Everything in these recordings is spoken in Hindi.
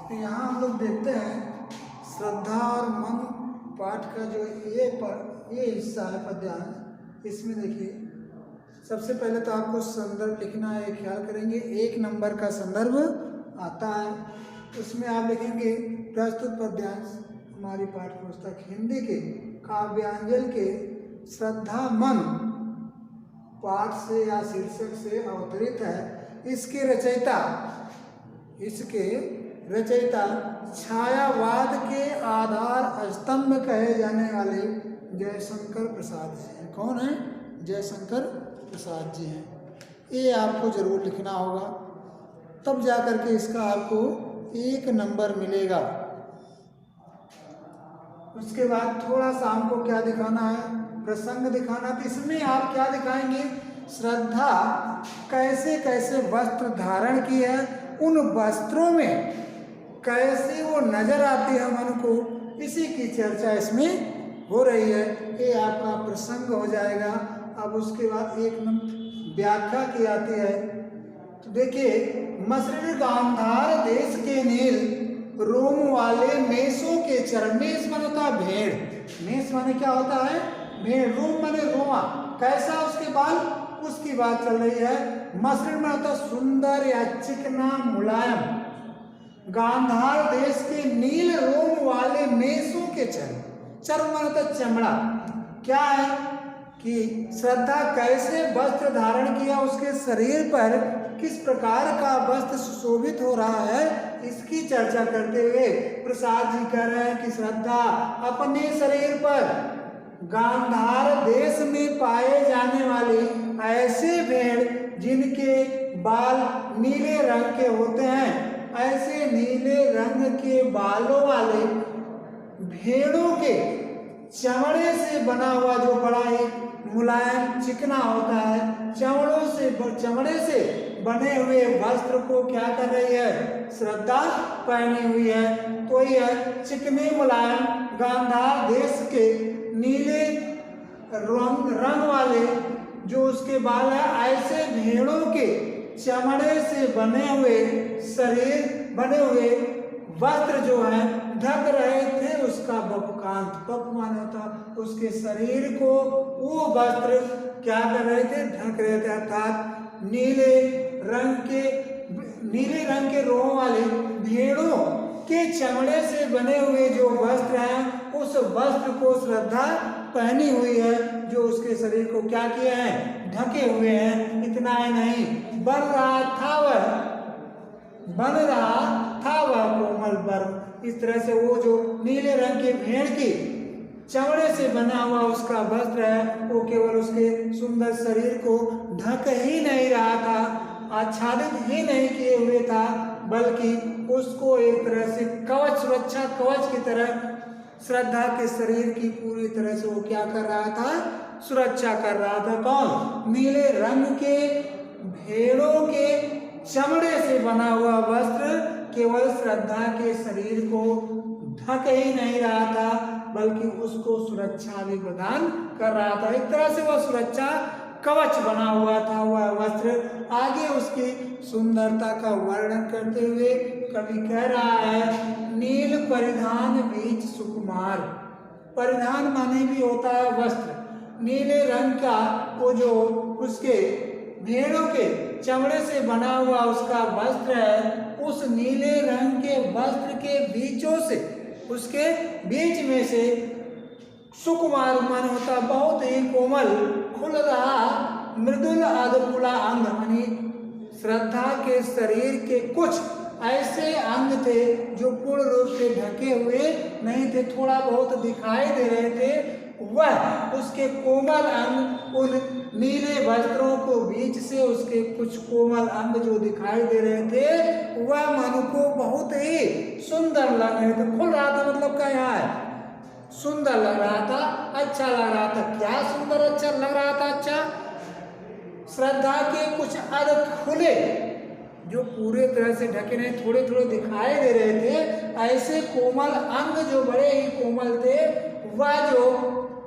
तो यहाँ हम लोग देखते हैं श्रद्धा और मन पाठ का जो ये हिस्सा है पद्यांश। इसमें देखिए सबसे पहले तो आपको संदर्भ लिखना है, ख्याल करेंगे 1 नंबर का संदर्भ आता है। उसमें आप लिखेंगे प्रस्तुत पद्यांश हमारी पाठ्य पुस्तक हिंदी के काव्यांजल के श्रद्धा मन पाठ से या शीर्षक से अवतरित है। इसके रचयिता छायावाद के आधार स्तंभ कहे जाने वाले जयशंकर प्रसाद जी हैं। कौन है? जयशंकर प्रसाद जी हैं। ये आपको जरूर लिखना होगा, तब जाकर के इसका आपको 1 नंबर मिलेगा। उसके बाद थोड़ा सा हमको क्या दिखाना है? प्रसंग दिखाना। तो इसमें आप क्या दिखाएंगे? श्रद्धा कैसे कैसे वस्त्र धारण की है, उन वस्त्रों में कैसे वो नजर आती है मन को, इसी की चर्चा इसमें हो रही है। ये आपका प्रसंग हो जाएगा। अब उसके बाद 1 नंबर व्याख्या की आती है। तो देखिए, मसृण गांधार देश के नील रोम वाले मेषों के चरण। मेष माने होता है भेड़। मेष माने क्या होता है? भेड़। रोम माने रोमा। कैसा उसके बाल? उसकी बात चल रही है। मसृण माने होता है सुंदर या चिकना मुलायम। गांधार देश के नील रोम वाले मेषों के चरण। चर्म माने होता है चमड़ा। क्या है कि श्रद्धा कैसे वस्त्र धारण किया, उसके शरीर पर किस प्रकार का वस्त्र सुशोभित हो रहा है, इसकी चर्चा करते हुए प्रसाद जी कह रहे हैं कि श्रद्धा अपने शरीर पर गांधार देश में पाए जाने वाली ऐसे भेड़ जिनके बाल नीले रंग के होते हैं, ऐसे नीले रंग के बालों वाले भेड़ों के चमड़े से बना हुआ जो बड़ा ही मुलायम चिकना होता है, चमड़े से बने हुए वस्त्र को क्या कर रही है? श्रद्धा पहनी हुई है। तो यह चिकने मुलायम गांधार देश के नीले रंग वाले जो उसके बाल है, ऐसे भेड़ों के चमड़े से बने हुए वस्त्र जो है ढक रहे थे उसका बपकांत। बप माने होता उसके शरीर को वो वस्त्र क्या कर रहे थे? ढक रहे थे। अर्थात नीले रंग के रोम वाले भेड़ों के चमड़े से बने हुए जो वस्त्र हैं, उस वस्त्र को श्रद्धा पहनी हुई है, जो उसके शरीर को क्या किए हैं? ढके हुए हैं। इतना ही नहीं, बन रहा था वह कोमल वर्ण। इस तरह से वो जो नीले रंग के भेड़ की चमड़े से बना हुआ उसका वस्त्र है, वो केवल उसके सुंदर शरीर को ढक ही नहीं रहा था, आच्छादित ही नहीं किए हुए था, बल्कि उसको एक तरह से कवच, सुरक्षा कवच की तरह श्रद्धा के शरीर की पूरी तरह से वो क्या कर रहा था? सुरक्षा कर रहा था। कौन? नीले रंग के भेड़ों के चमड़े से बना हुआ वस्त्र केवल श्रद्धा के शरीर को ढक ही नहीं रहा था, बल्कि उसको सुरक्षा भी प्रदान कर रहा था। एक तरह से वह सुरक्षा कवच बना हुआ था वह वस्त्र। आगे उसकी सुंदरता का वर्णन करते हुए कवि कह रहा है, नील परिधान बीच सुकुमार। परिधान माने भी होता है वस्त्र। नीले रंग का वो जो उसके भेड़ों के चमड़े से बना हुआ उसका वस्त्र है, उस नीले रंग के वस्त्र के बीचों से, उसके बीच में से सुकुमार मन होता बहुत ही कोमल खुल रहा मृदुल अधकुला अंग, यानी श्रद्धा के शरीर के कुछ ऐसे अंग थे जो पूर्ण रूप से ढके हुए नहीं थे, थोड़ा बहुत दिखाई दे रहे थे। वह उसके कोमल अंग, उन नीले वस्त्रों को बीच से उसके कुछ कोमल अंग जो दिखाई दे रहे थे, वह मन को बहुत ही सुंदर लग रहे थे। खुल रहा था मतलब क्या है? सुंदर लग रहा था, अच्छा लग रहा था। क्या सुंदर अच्छा लग रहा था? अच्छा, श्रद्धा के कुछ अंग खुले जो पूरे तरह से ढके नहीं, थोड़े थोड़े दिखाई दे रहे थे। ऐसे कोमल अंग जो बड़े ही कोमल थे, वह जो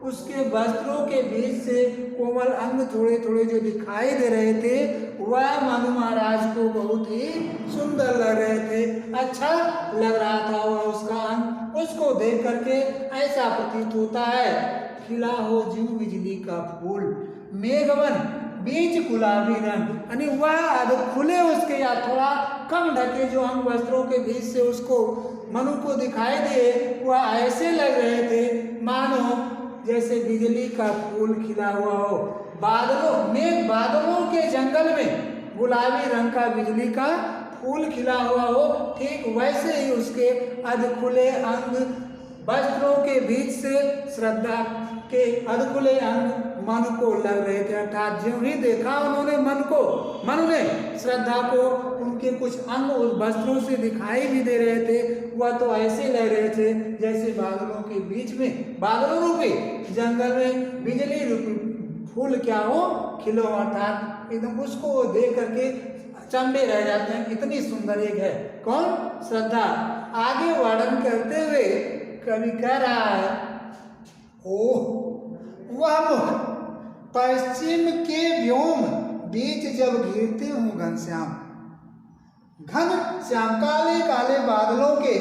उसके वस्त्रों के बीच से कोमल अंग थोड़े थोड़े जो दिखाई दे रहे थे, वह मनु महाराज को बहुत ही सुंदर लग रहे थे। अच्छा लग रहा था वह उसका अंग। उसको देख करके ऐसा प्रतीत होता है खिला हो ज्यों बिजली का फूल, मेघवन बीच गुलाबी रंग। यानी वह खुले उसके या थोड़ा कम ढके जो अंग वस्त्रों के बीच से उसको मनु को दिखाई दिए, वह ऐसे लग रहे थे मानो जैसे बिजली का फूल खिला हुआ हो। बादलों के जंगल में गुलाबी रंग का बिजली का फूल खिला हुआ हो, ठीक वैसे ही उसके अधखुले अंग वस्त्रों के बीच से श्रद्धा के अधखुले अंग मन को लग रहे थे। अर्थात ज्यों ही देखा उन्होंने मनु ने श्रद्धा को उनके कुछ अंग उस वस्त्रों से दिखाई भी दे रहे थे, वह तो ऐसे लग रहे थे जैसे बादलों के बीच में, बादलों रूपी जंगल में बिजली रूपी फूल क्या हो खिलो। अर्थात एकदम उसको देख करके चंबे रह जाते हैं, इतनी सुंदर एक है कौन, श्रद्धा। आगे वर्णन करते हुए कवि कह रहा है, ओह वह मुख पश्चिम के व्योम बीच जब घिरते हूँ घनश्याम, घन श्याम काले काले बादलों के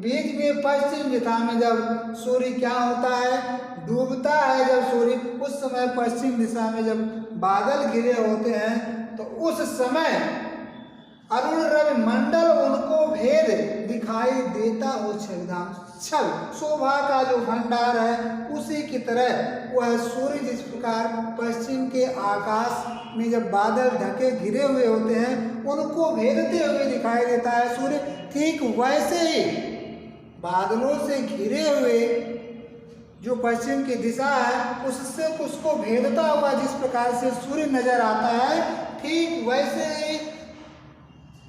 बीच में पश्चिम दिशा में जब सूर्य क्या होता है, डूबता है जब सूर्य, उस समय पश्चिम दिशा में जब बादल घिरे होते हैं तो उस समय अरुण रवि मंडल उनको भेद दिखाई देता हो छविधाम। छवि शोभा का जो भंडार है उसी की तरह वह सूर्य जिस प्रकार पश्चिम के आकाश में जब बादल ढके घिरे हुए होते हैं उनको भेदते हुए दिखाई देता है सूर्य, ठीक वैसे ही बादलों से घिरे हुए जो पश्चिम की दिशा है उससे उसको भेदता हुआ जिस प्रकार से सूर्य नजर आता है, ठीक वैसे ही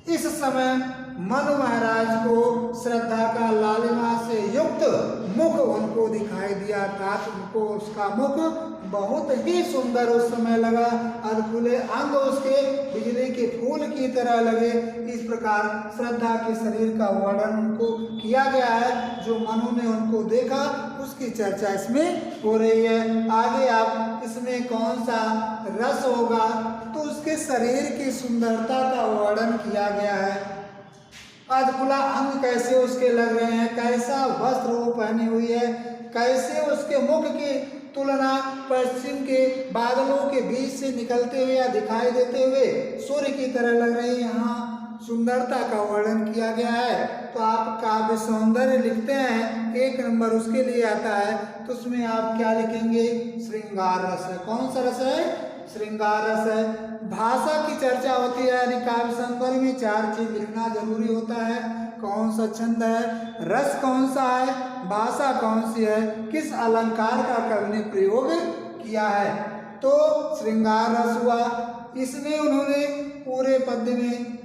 इस समय मनु महाराज को श्रद्धा का लालिमा से युक्त मुख उनको दिखाई दिया, अर्थात उनको उसका मुख बहुत ही सुंदर उस समय लगा, अधखुले अंग उसके बिजली के फूल की तरह लगे। इस प्रकार श्रद्धा के शरीर का वर्णन उनको किया गया है, जो मनु ने उनको देखा उसकी चर्चा इसमें हो रही है। आगे आप इसमें कौन सा रस होगा तो उसके शरीर की सुंदरता का वर्णन किया गया है। अधखुला अंग कैसे उसके लग रहे हैं, कैसा वस्त्र वो पहनी हुई है, कैसे उसके मुख की तुलना पश्चिम के बादलों के बीच से निकलते हुए या दिखाई देते हुए सूर्य की तरह लग रही है, यहाँ सुंदरता का वर्णन किया गया है। तो आप काव्य सौंदर्य लिखते हैं 1 नंबर उसके लिए आता है, तो उसमें आप क्या लिखेंगे, श्रृंगार रस है। कौन सा रस है, श्रृंगार रस है। भाषा की चर्चा होती है, यानी काव्य सौंदर्य में 4 चीज लिखना जरूरी होता है। कौन सा छंद है, रस कौन सा है, भाषा कौन सी है, किस अलंकार का कवि ने प्रयोग किया है। तो श्रृंगार रस हुआ, इसमें उन्होंने पूरे पद्य में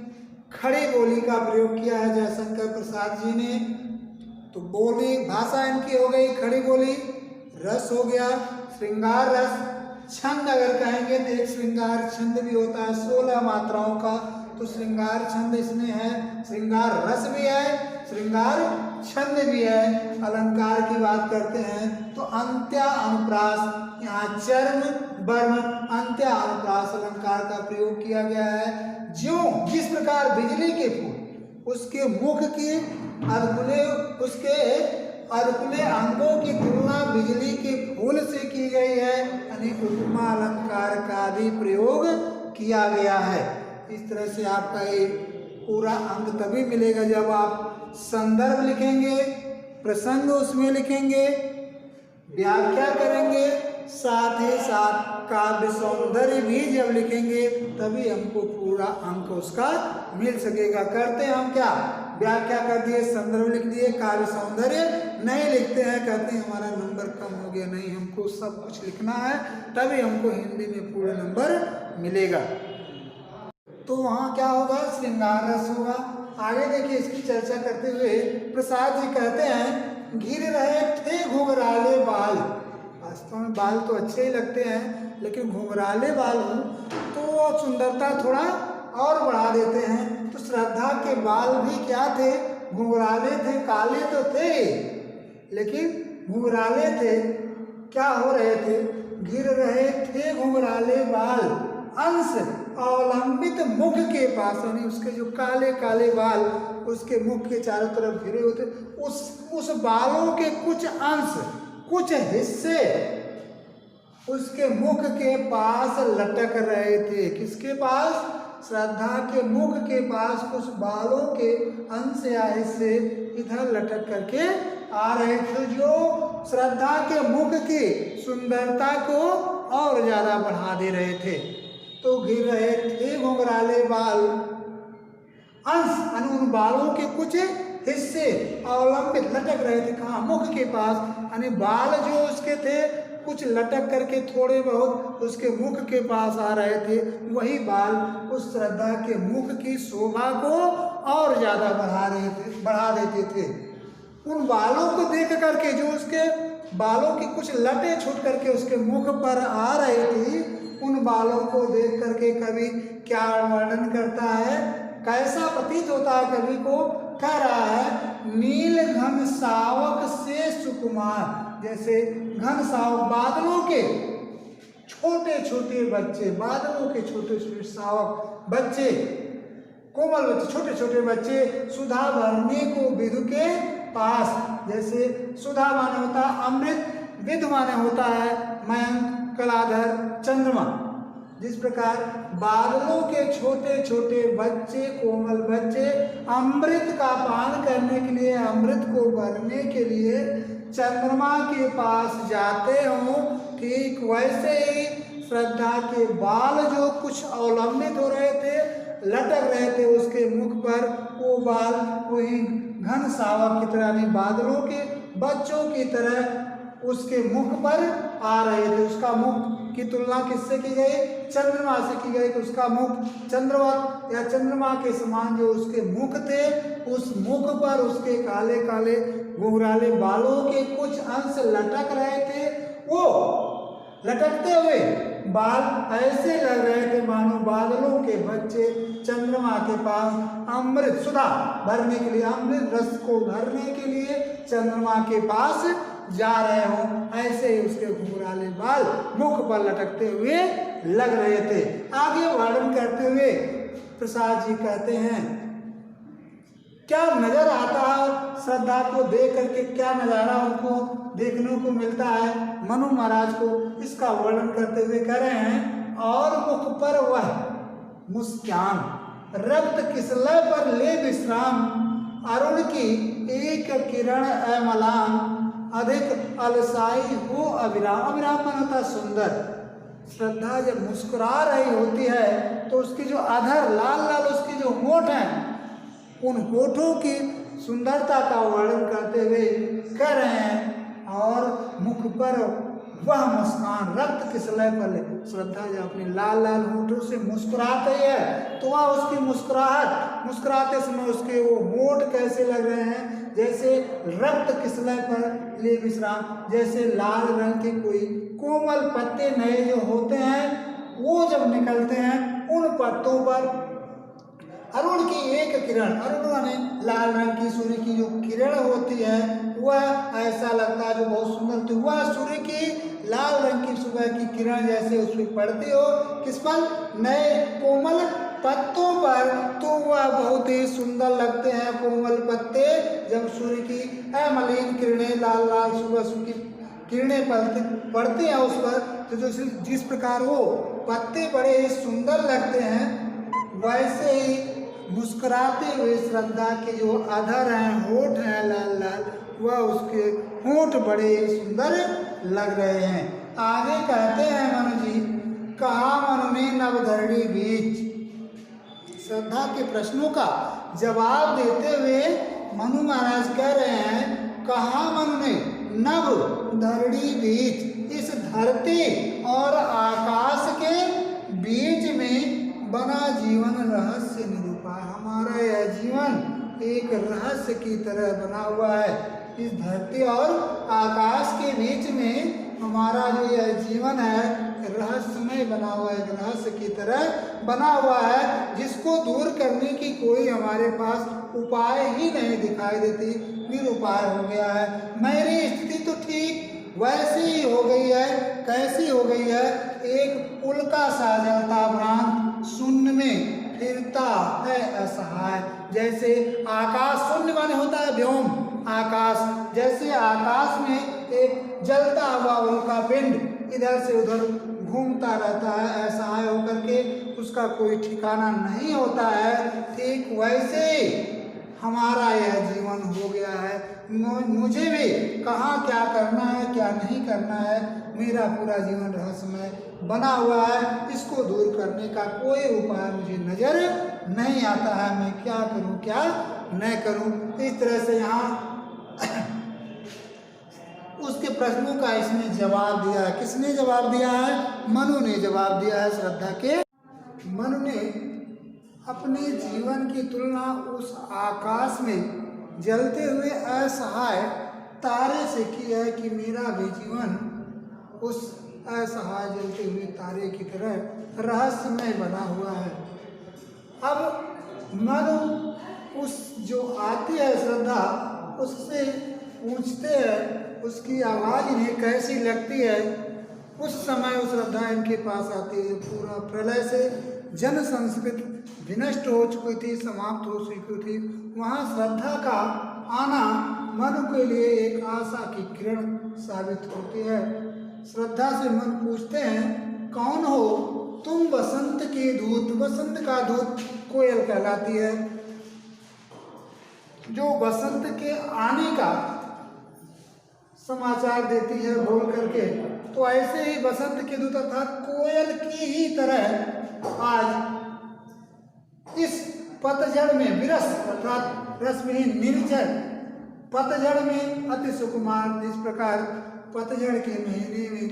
खड़ी बोली का प्रयोग किया है जयशंकर प्रसाद जी ने। तो बोली भाषा इनकी हो गई खड़ी बोली, रस हो गया श्रृंगार रस। छंद अगर कहेंगे तो एक श्रृंगार छंद भी होता है 16 मात्राओं का, तो श्रृंगार छंद इसमें है, श्रृंगार रस भी है, श्रृंगार छंद भी है। अलंकार की बात करते हैं तो अंत्या अनुप्रास, यहाँ चर्म वर्म अंत्या अनुप्रास अलंकार का प्रयोग किया गया है। ज्यों जिस प्रकार बिजली के फूल उसके मुख की अधखुले अंगों की तुलना बिजली के फूल से की गई है, यानी उपमा अलंकार का भी प्रयोग किया गया है। इस तरह से आपका ये पूरा अंग तभी मिलेगा जब आप संदर्भ लिखेंगे, प्रसंग उसमें लिखेंगे, व्याख्या करेंगे, साथ ही साथ काव्य सौंदर्य भी जब लिखेंगे तभी हमको पूरा अंक उसका मिल सकेगा। करते हम क्या, व्याख्या कर दिए, संदर्भ लिख दिए, काव्य सौंदर्य नहीं लिखते हैं, कहते हैं हमारा नंबर कम हो गया। नहीं, हमको सब कुछ लिखना है तभी हमको हिंदी में पूरा नंबर मिलेगा। तो वहाँ क्या होगा, श्रृंगार रस होगा। आगे देखिए इसकी चर्चा करते हुए प्रसाद जी कहते हैं, घिर रहे थे घुंघराले बाल। वास्तव में बाल तो अच्छे ही लगते हैं, लेकिन घुंघराले बाल हो तो सुंदरता थोड़ा और बढ़ा देते हैं। तो श्रद्धा के बाल भी क्या थे, घुंघराले थे, काले तो थे लेकिन घुंघराले थे। क्या हो रहे थे, घिर रहे थे घुंघराले बाल, अंश अवलंबित मुख के पास, यानी उसके जो काले काले बाल उसके मुख के चारों तरफ घिरे होते, उस बालों के कुछ अंश, कुछ हिस्से उसके मुख के पास लटक रहे थे। किसके पास? श्रद्धा के मुख के पास कुछ बालों के अंश या हिस्से इधर लटक करके आ रहे थे, जो श्रद्धा के मुख की सुंदरता को और ज्यादा बढ़ा दे रहे थे। तो गिर रहे थे घुंघराले बाल, अंश उन बालों के कुछ हिस्से अवलंबित लटक रहे थे। कहाँ? मुख के पास। यानी बाल जो उसके थे कुछ लटक करके थोड़े बहुत उसके मुख के पास आ रहे थे, वही बाल उस श्रद्धा के मुख की शोभा को और ज्यादा बढ़ा देते थे। उन बालों को देख करके, जो उसके बालों की कुछ लटें छूट करके उसके मुख पर आ रही थी, उन बालों को देख करके कवि क्या वर्णन करता है, कैसा प्रतीत होता है कवि को? कह रहा है नील घन सावक से सुकुमार। जैसे घन सावक, बादलों के छोटे छोटे बच्चे, बादलों के छोटे छोटे सावक बच्चे, कोमल बच्चे, छोटे छोटे बच्चे सुधा भरने को विदु के पास। जैसे सुधा माने होता है अमृत, विदु माने होता है मयंक, कलाधर, चंद्रमा। जिस प्रकार बादलों के छोटे छोटे बच्चे, कोमल बच्चे अमृत का पान करने के लिए, अमृत को भरने के लिए चंद्रमा के पास जाते हों, ठीक वैसे ही श्रद्धा के बाल जो कुछ अवलंबित हो रहे थे, लटक रहे थे उसके मुख पर, वो बाल वही घन सावक की तरह, यानी बादलों के बच्चों की तरह उसके मुख पर आ रहे थे। उसका मुख की तुलना किससे की गई? चंद्रमा से की गई। तो उसका मुख चंद्रवत या चंद्रमा के समान जो उसके मुख थे, उस मुख पर उसके काले काले घुंघराले बालों के कुछ अंश लटक रहे थे। वो लटकते हुए बाल ऐसे लग रहे थे मानो बादलों के बच्चे चंद्रमा के पास अमृत सुधा भरने के लिए, अमृत रस को भरने के लिए चंद्रमा के पास जा रहे हों, ऐसे ही उसके घुंघराले बाल मुख पर लटकते हुए लग रहे थे। आगे वर्णन करते हुए प्रसाद जी कहते हैं, क्या नजर आता है श्रद्धा को देख करके, क्या नजारा उनको देखने को मिलता है मनु महाराज को, इसका वर्णन करते हुए कह रहे हैं, और मुख पर वह मुस्कान, रक्त किसलय पर ले विश्राम, अरुण की एक किरण अमलान, अधिक अलसाई हो अविराम। अविराम मन होता सुंदर। श्रद्धा जब मुस्कुरा रही होती है तो उसकी जो अधर लाल लाल उसकी जो होंठ हैं, उन होठों की सुंदरता का वर्णन करते हुए कह रहे हैं, और मुख पर वह मुस्कान, रक्त किसलय पर ले। श्रद्धा जब अपने लाल लाल होठों से मुस्कुराती है तो वह उसकी मुस्कुराहट, मुस्कुराते समय उसके वो होठ कैसे लग रहे हैं, जैसे रक्त किसलय पर ले विश्राम, जैसे लाल रंग के कोई कोमल पत्ते नए जो होते हैं, वो जब निकलते हैं उन पत्तों पर अरुण की एक किरण, अरुण माने लाल रंग की सूर्य की जो किरण होती है, वह ऐसा लगता है जो बहुत सुंदर, तो वह सूर्य की लाल रंग की सुबह की किरण जैसे उस पर पड़ती हो, किस पर? नए कोमल पत्तों पर, तो वह बहुत ही सुंदर लगते हैं कोमल पत्ते जब सूर्य की अमलिन किरणें, लाल लाल सुबह की किरणें पड़ती हैं उस पर, तो जो जिस प्रकार वो पत्ते बड़े ही सुंदर लगते हैं, वैसे ही मुस्कुराते हुए श्रद्धा के जो अधर हैं, होठ हैं लाल लाल, वह उसके होठ बड़े सुंदर लग रहे हैं। आगे कहते हैं मनु जी, कहा मनु ने नवधरणी बीच। श्रद्धा के प्रश्नों का जवाब देते हुए मनु महाराज कह रहे हैं, कहा मनु ने नव धरणी बीच, इस धरती और आकाश के बीच में बना जीवन रहस्य निरूपा। हमारा यह जीवन एक रहस्य की तरह बना हुआ है। इस धरती और आकाश के बीच में हमारा जो यह जीवन है रहस्यमय बना हुआ है, रहस्य की तरह बना हुआ है, जिसको दूर करने की कोई हमारे पास उपाय ही नहीं दिखाई देती, निरुपाय हो गया है। मेरी स्थिति तो ठीक वैसी ही हो गई है, कैसी हो गई है? एक पुल का सा जलता भ्रांत शून्य में फिरता है असहाय। जैसे आकाश, शून्य माने होता है व्योम, आकाश, जैसे आकाश में एक जलता हुआ उल्का पिंड इधर से उधर घूमता रहता है असहाय होकर के, उसका कोई ठिकाना नहीं होता है, ठीक वैसे हमारा यह जीवन हो गया है। मुझे भी कहाँ क्या करना है क्या नहीं करना है, मेरा पूरा जीवन रहस्यमय बना हुआ है, इसको दूर करने का कोई उपाय मुझे नजर नहीं आता है। मैं क्या करूं क्या नहीं करूं। इस तरह से यहाँ उसके प्रश्नों का इसने जवाब दिया है। किसने जवाब दिया है? मनु ने जवाब दिया है। श्रद्धा के मनु ने अपने जीवन की तुलना उस आकाश में जलते हुए असहाय तारे से की है कि मेरा भी जीवन उस असहाय जलते हुए तारे की तरह रहस्यमय बना हुआ है। अब मनु उस जो आती है श्रद्धा, उससे पूछते हैं, उसकी आवाज़ इन्हें कैसी लगती है। उस समय उस श्रद्धा इनके पास आती है। पूरा प्रलय से जन संस्कृति विनष्ट हो चुकी थी, समाप्त हो चुकी थी। वहाँ श्रद्धा का आना मनु के लिए एक आशा की किरण साबित होती है। श्रद्धा से मन पूछते हैं, कौन हो तुम? बसंत के दूत। बसंत का दूत कोयल कहलाती है, जो बसंत के आने का समाचार देती है बोल करके। तो ऐसे ही बसंत के दूत अर्थात कोयल की ही तरह आज इस पतझड़ में विरस अर्थात रसविहीन निर्जर पतझड़ में अति सुकुमार, जिस प्रकार पतझड़ के महीने में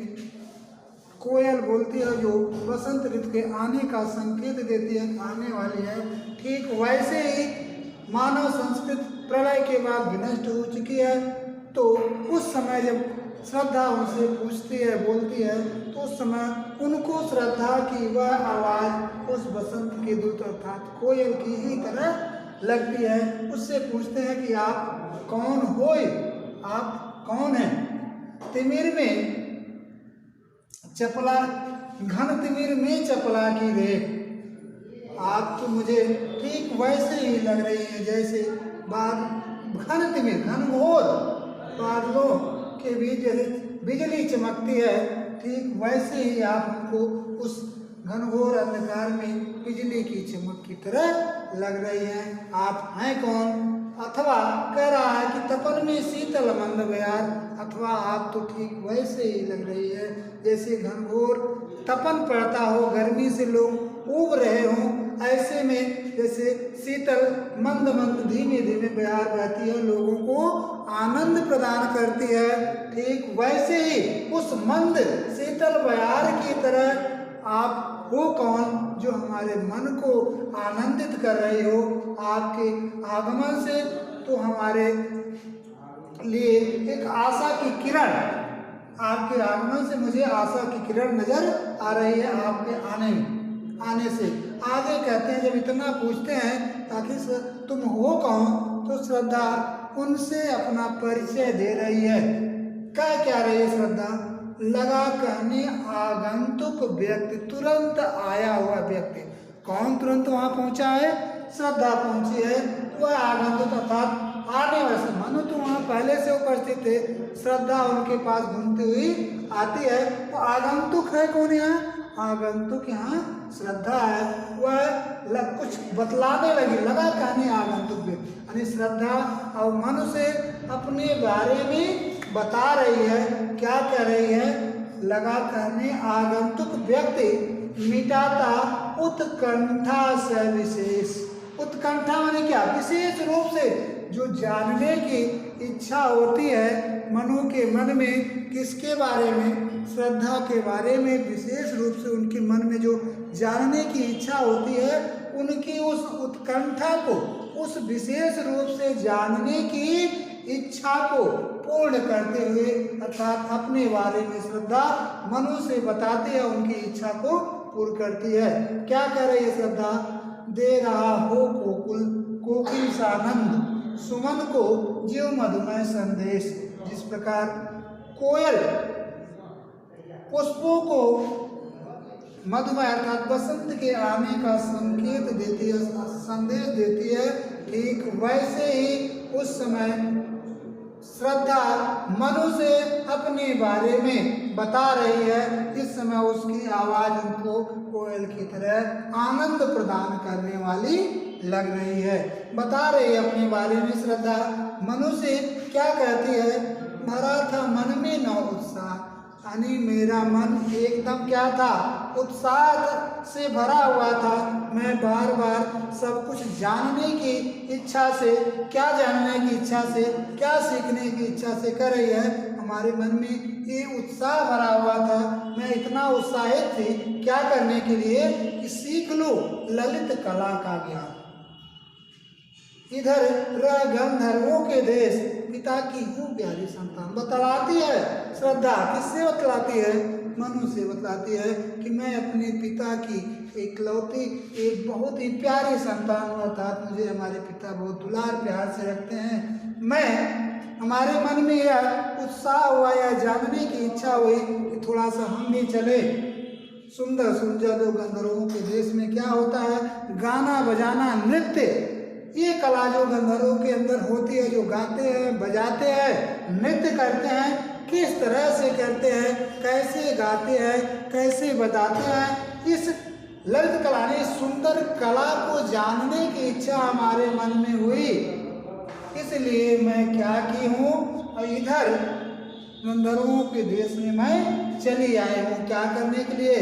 कोयल बोलती है जो बसंत ऋतु के आने का संकेत देती है, आने वाली है, ठीक वैसे ही मानव संस्कृति प्रलय के बाद विनष्ट हो चुकी है। तो उस समय जब श्रद्धा उनसे पूछती है, बोलती है, तो उस समय उनको श्रद्धा की वह आवाज़ उस बसंत के दूत अर्थात कोयल की ही तरह लगती है। उससे पूछते हैं कि आप कौन हो? आप कौन हैं? तिमिर में चपला, घन तिमिर में चपला की रे। आप तो मुझे ठीक वैसे ही लग रही हैं जैसे घन तिमिर, घनघोर बादलों के बीच जैसे बिजली चमकती है, ठीक वैसे ही आप हमको उस घनघोर अंधकार में बिजली की चमक की तरह लग रही हैं। आप हैं कौन? अथवा कह रहा है कि तपन में शीतल मंद बयार, अथवा आप तो ठीक वैसे ही लग रही है जैसे घनघोर तपन पड़ता हो, गर्मी से लोग ऊब रहे हों, ऐसे में जैसे शीतल मंद मंद धीमे धीमे बयार बहती है, लोगों को आनंद प्रदान करती है, ठीक वैसे ही उस मंद शीतल बयार की तरह आप हो कौन जो हमारे मन को आनंदित कर रही हो। आपके आगमन से तो हमारे लिए एक आशा की किरण, आपके आगमन से मुझे आशा की किरण नजर आ रही है आपके आने से। आगे कहते हैं, जब इतना पूछते हैं आखिर तुम हो कौन, तो श्रद्धा उनसे अपना परिचय दे रही है। क्या रही है श्रद्धा? लगा कहने आगंतुक व्यक्ति, तुरंत आया हुआ व्यक्ति। कौन तुरंत वहां पहुंचा है? श्रद्धा पहुंची है। वह आगंतुक अर्थात आने वाले, मनु तो वहां पहले से उपस्थित थे, श्रद्धा उनके पास घूमती हुई आती है। तो आगंतुक है कौन यहाँ? आगंतुक यहाँ श्रद्धा है। वह कुछ बतलाने लगी, लगा कहने आगंतुक व्यक्ति, यानी श्रद्धा और मनु से अपने बारे में बता रही है। क्या कह रही है? लगा कहने आगंतुक व्यक्ति मिटाता उत्कंठा से विशेष। उत्कंठा माने क्या? विशेष रूप से जो जानने की इच्छा होती है मनु के मन में, किसके बारे में? श्रद्धा के बारे में विशेष रूप से उनके मन में जो जानने की इच्छा होती है, उनकी उस उत्कंठा को, उस विशेष रूप से जानने की इच्छा को पूर्ण करते हुए अर्थात अपने बारे में श्रद्धा मनु से बताती है, उनकी इच्छा को पूर्ण करती है। क्या कह रही है श्रद्धा? दे रहा हो कोकिल सानंद सुमन को जीव मधुमय संदेश। जिस प्रकार कोयल पुष्पों को मधुमय अर्थात बसंत के आने का संकेत देती है, संदेश देती है। ठीक वैसे ही उस समय श्रद्धा मनु से अपने बारे में बता रही है। इस समय उसकी आवाज उनको कोयल की तरह आनंद प्रदान करने वाली लग रही है। बता रही है अपने बारे में श्रद्धा। मनु से क्या कहती है? भरा था मन में नौ उत्साह, यानी मेरा मन एकदम क्या था? उत्साह से भरा हुआ था। मैं बार बार सब कुछ जानने की इच्छा से, क्या जानने की इच्छा से, क्या सीखने की इच्छा से कर रही है। हमारे मन में ये उत्साह भरा हुआ था। मैं इतना उत्साहित थी क्या करने के लिए? कि सीख लो ललित कला का ज्ञान। इधर रह गंधर्वों के देश, पिता की हूँ प्यारी संतान। बतलाती है श्रद्धा। किससे बतलाती है? मनु से बतलाती है कि मैं अपने पिता की इकलौती एक बहुत ही प्यारी संतान हूँ, अर्थात मुझे हमारे पिता बहुत दुलार प्यार से रखते हैं। हमारे मन में यह उत्साह हुआ, या जानने की इच्छा हुई कि थोड़ा सा हम भी चले सुंदर सुंदर जो गंधर्वों के देश में क्या होता है? गाना बजाना नृत्य, ये कला जो गंधर्वों के अंदर होती है, जो गाते हैं, बजाते हैं, नृत्य करते हैं। किस तरह से करते हैं, कैसे गाते हैं, कैसे बजाते हैं, इस ललित कला ने सुंदर कला को जानने की इच्छा हमारे मन में हुई। इसलिए मैं क्या की हूँ? इधर गंधर्वों के देश में मैं चली आई हूँ। क्या करने के लिए?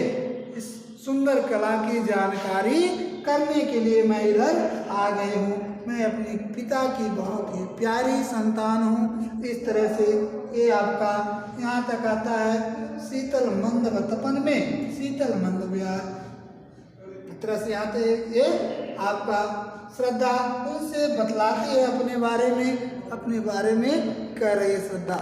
इस सुंदर कला की जानकारी करने के लिए मैं इधर आ गई हूँ। मैं अपने पिता की बहुत ही प्यारी संतान हूँ। इस तरह से ये आपका यहाँ तक आता है शीतल मंद तपन में शीतल मंद विहार। इस तरह से आते ये आपका श्रद्धा उनसे बतलाती है अपने बारे में कर रही है श्रद्धा।